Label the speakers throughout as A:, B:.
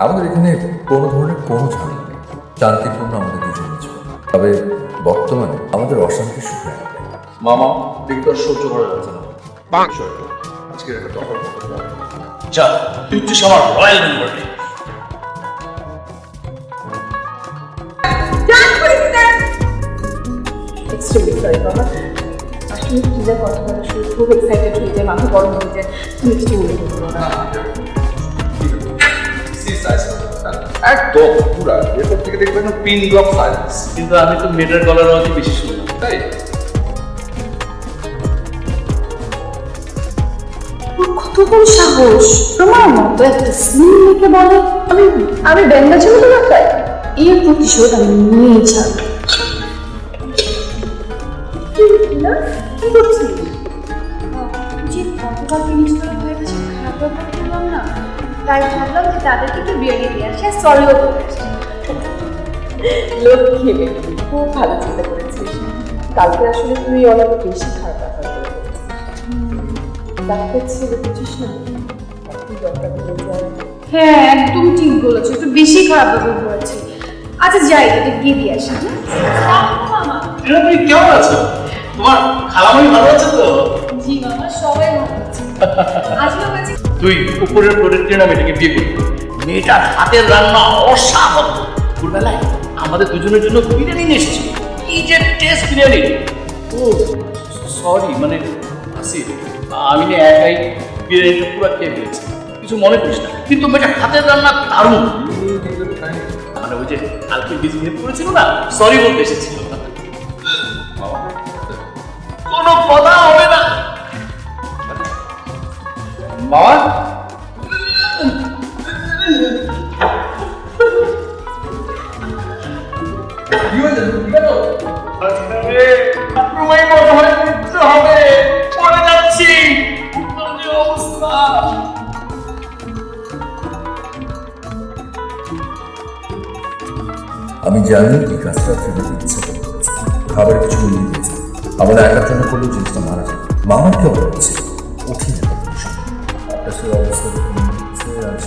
A: আমাদের এখানে কোনো ধরনের কোনো ঝামেলা নেই, শান্তিপূর্ণ আমাদের দুজনের জীবন। তবে বর্তমানে আমাদের অশান্তি সুখে আছে।
B: মামা কিন্তু আর সহ্য করা যাচ্ছে না। আজকে একটা দখল করতে হবে। যা, তুই হচ্ছিস আমার রয়্যাল মেম্বার।
C: এক্সট্রিমলি সরি বাবা, আসলে পূজার কথা বলা শুরু খুব এক্সাইটেড হয়ে যায়, মাথা গরম হয়ে যায়। তুমি কিছু মনে করো না।
B: একদম পুরা এরপর থেকে দেখবেন পিন ড্রপ সাইলেন্স। কিন্তু আমি তো মেয়েটার গলার আওয়াজই বেশি শুনলাম, তাই
C: কত বড় সাহস তোমার মতো একটা সিন লিখে বলে আমি আমি বেঙ্গা ছিল না তাই এর প্রতিশোধ আমি নিয়েই ছাড়ব। কি করছিস?
D: যে গতকাল জিনিসগুলো হয়ে গেছে খারাপ ব্যাপার করলাম না, তাই ভাবলাম যে তাদেরকে একটু বিরিয়ানি দিয়ে আসি আর সরিও বলে আসি।
C: লক্ষ্মী মেয়ে, খুব ভালো চিন্তা করেছিস। কালকে আসলে তুই অনেক বেশি খারাপ ব্যাপার করে ডাক্তার ছিল বুঝিস না, তুই দরকার হয়ে যায়।
D: হ্যাঁ একদম ঠিক বলেছো, একটু বেশি খারাপ ব্যাপার করেছি। আচ্ছা যাই, এটা গিয়ে দিয়ে আসি। মামা
B: তুমি কেমন আছো? তোমার খালামণি ভালো আছে তো?
D: জি মামা, সবাই ভালো আছে। আজকে হয়েছে
B: তুই উপরের প্রোডাক্টের নামে এটাকে বিয়ে করবি। মেয়েটার হাতের রান্না অসাধারণ। দুপুরবেলায় আমাদের দুজনের জন্য বিরিয়ানি নিয়ে এসেছি। কি যে টেস্ট বিরিয়ানি! ও সরি, মানে আসিফ, আমি না একাই বিরিয়ানিটা পুরো খেয়ে ফেলেছি, কিছু মনে করিস না। কিন্তু মেয়েটার হাতের রান্না দারুণ। মানে ওই যে কালকে বিজনেস করেছিল না, সরি বলতে এসেছিল। কোনো কথা হবে না বাবা।
A: আমি জানি এই কাজটা ফেলে ইচ্ছে করছে, খাবার কিছু মিলিয়ে দিয়েছে। আমাদের একার জন্য করলেও জিনিসটা মারা যায়। মামার কেমন হচ্ছে উঠি না আপনার অবস্থা দেখে আর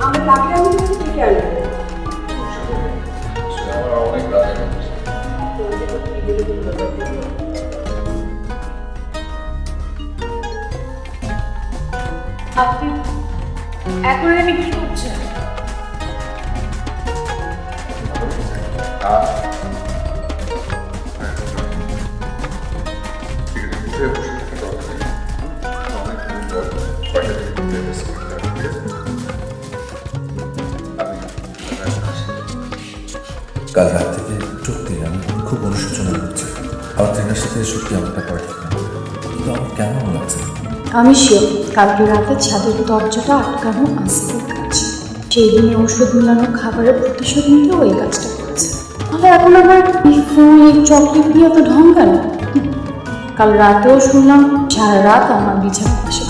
C: আমি তাকে আমি থেকে আনবো।
D: আপনি এখন আমি কি করছেন?
A: কাল রাত থেকে সত্যি আমি খুব অনুশোচনা করছি। আমার ট্রেনের সাথে সত্যি আমারটা করা ঠিক না, কিন্তু আমার কেমন লাগছে।
D: আমি শিওর কালকে রাতে ছাদের দরজাটা আটকানো আসিফের কাছে। সেই দিনে ওষুধ মিলানো খাবারের প্রতিশোধ নিতে ওই কাজটা করেছে। তাহলে এখন আবার এই ফুল এই চকলেট নিয়ে তো ঢং কেন? কাল রাতেও শুনলাম সারা রাত আমার বিছানার পাশে